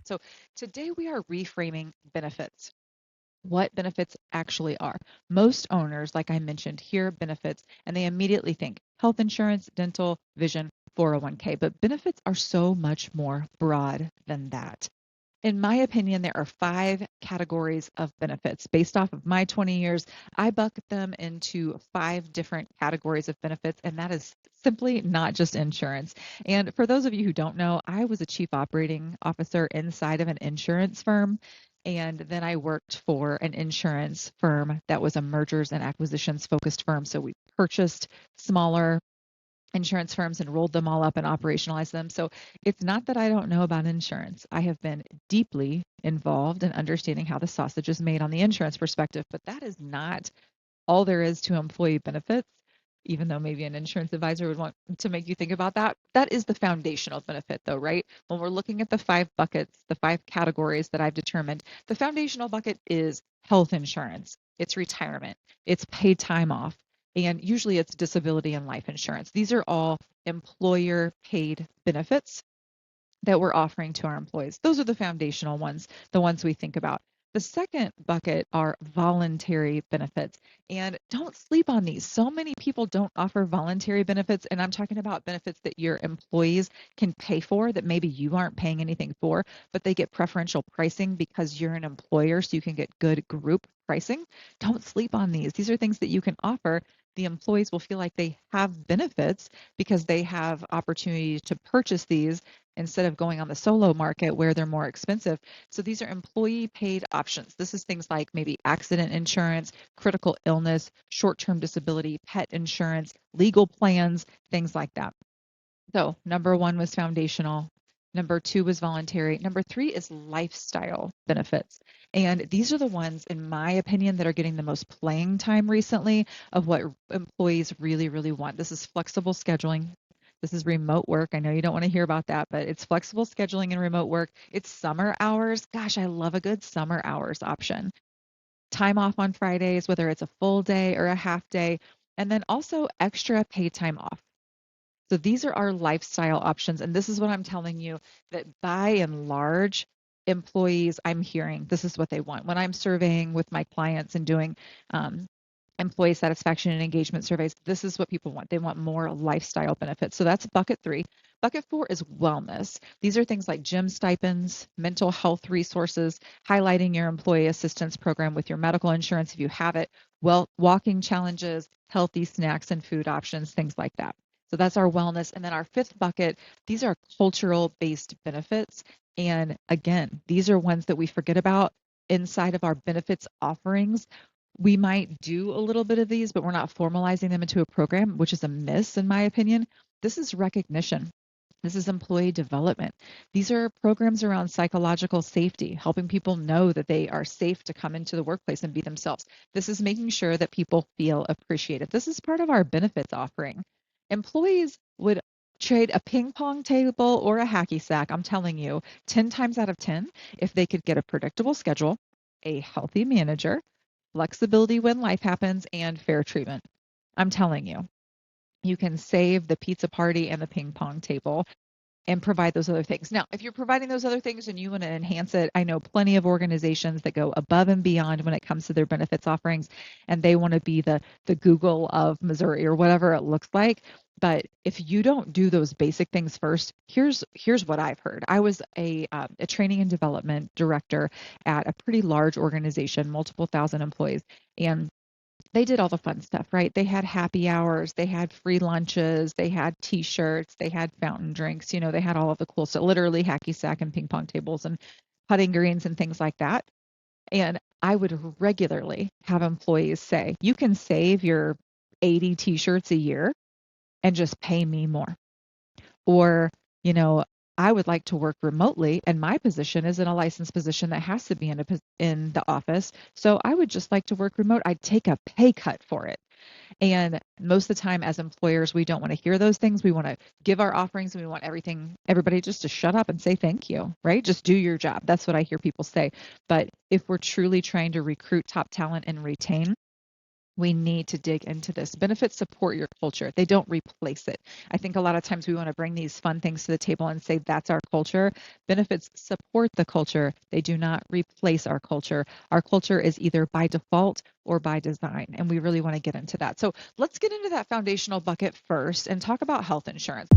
So today we are reframing benefits, what benefits actually are. Most owners, like I mentioned, hear benefits and they immediately think health insurance, dental, vision, 401k, but benefits are so much more broad than that. In my opinion, there are 5 categories of benefits. Based off of my 20 years, I bucket them into 5 different categories of benefits, and that is simply not just insurance. And for those of you who don't know, I was a chief operating officer inside of an insurance firm. And then I worked for an insurance firm that was a mergers and acquisitions focused firm. So we purchased smaller insurance firms and rolled them all up and operationalized them. So it's not that I don't know about insurance. I have been deeply involved in understanding how the sausage is made on the insurance perspective, but that is not all there is to employee benefits. Even though maybe an insurance advisor would want to make you think about that, that is the foundational benefit, though, right? When we're looking at the 5 buckets, the 5 categories that I've determined, the foundational bucket is health insurance, it's retirement, it's paid time off, and usually it's disability and life insurance. These are all employer paid benefits that we're offering to our employees. Those are the foundational ones, the ones we think about. The second bucket are voluntary benefits. And don't sleep on these. So many people don't offer voluntary benefits. And I'm talking about benefits that your employees can pay for that maybe you aren't paying anything for, but they get preferential pricing because you're an employer, so you can get good group pricing. Don't sleep on these. These are things that you can offer. The employees will feel like they have benefits because they have opportunity to purchase these instead of going on the solo market where they're more expensive. So these are employee paid options. This is things like maybe accident insurance, critical illness, short-term disability, pet insurance, legal plans, things like that. So number 1 was foundational. Number 2 was voluntary. Number 3 is lifestyle benefits. And these are the ones, in my opinion, that are getting the most playing time recently of what employees really, really want. This is flexible scheduling. This is remote work. I know you don't want to hear about that, but it's flexible scheduling and remote work. It's summer hours. Gosh, I love a good summer hours option. Time off on Fridays, whether it's a full day or a half day, and then also extra paid time off. So these are our lifestyle options. And this is what I'm telling you that by and large, employees, I'm hearing this is what they want. When I'm surveying with my clients and doing employee satisfaction and engagement surveys, this is what people want. They want more lifestyle benefits. So that's bucket 3. Bucket 4 is wellness. These are things like gym stipends, mental health resources, highlighting your employee assistance program with your medical insurance if you have it, well, walking challenges, healthy snacks and food options, things like that. So that's our wellness. And then our 5th bucket, these are cultural based benefits. And again, these are ones that we forget about inside of our benefits offerings. We might do a little bit of these, but we're not formalizing them into a program, which is a miss in my opinion. This is recognition. This is employee development. These are programs around psychological safety, helping people know that they are safe to come into the workplace and be themselves. This is making sure that people feel appreciated. This is part of our benefits offering. Employees would trade a ping pong table or a hacky sack, I'm telling you, 10 times out of 10, if they could get a predictable schedule, a healthy manager, flexibility when life happens, and fair treatment. I'm telling you, you can save the pizza party and the ping pong table and provide those other things. Now, if you're providing those other things and you want to enhance it, I know plenty of organizations that go above and beyond when it comes to their benefits offerings, and they want to be the Google of Missouri or whatever it looks like. But if you don't do those basic things first, here's what I've heard. I was a training and development director at a pretty large organization, multiple thousand employees, and they did all the fun stuff, right? They had happy hours, they had free lunches, they had t-shirts, they had fountain drinks, they had all of the cool stuff, literally hacky sack and ping pong tables and putting greens and things like that. And I would regularly have employees say, you can save your 80 t-shirts a year and just pay me more. Or, I would like to work remotely, and my position is in a licensed position that has to be in the office. So I would just like to work remote. I'd take a pay cut for it. And most of the time as employers, we don't want to hear those things. We want to give our offerings and we want everybody just to shut up and say thank you, right? Just do your job. That's what I hear people say. But if we're truly trying to recruit top talent and retain, we need to dig into this. Benefits support your culture. They don't replace it. I think a lot of times we want to bring these fun things to the table and say that's our culture. Benefits support the culture. They do not replace our culture. Our culture is either by default or by design, and we really want to get into that. So let's get into that foundational bucket first and talk about health insurance.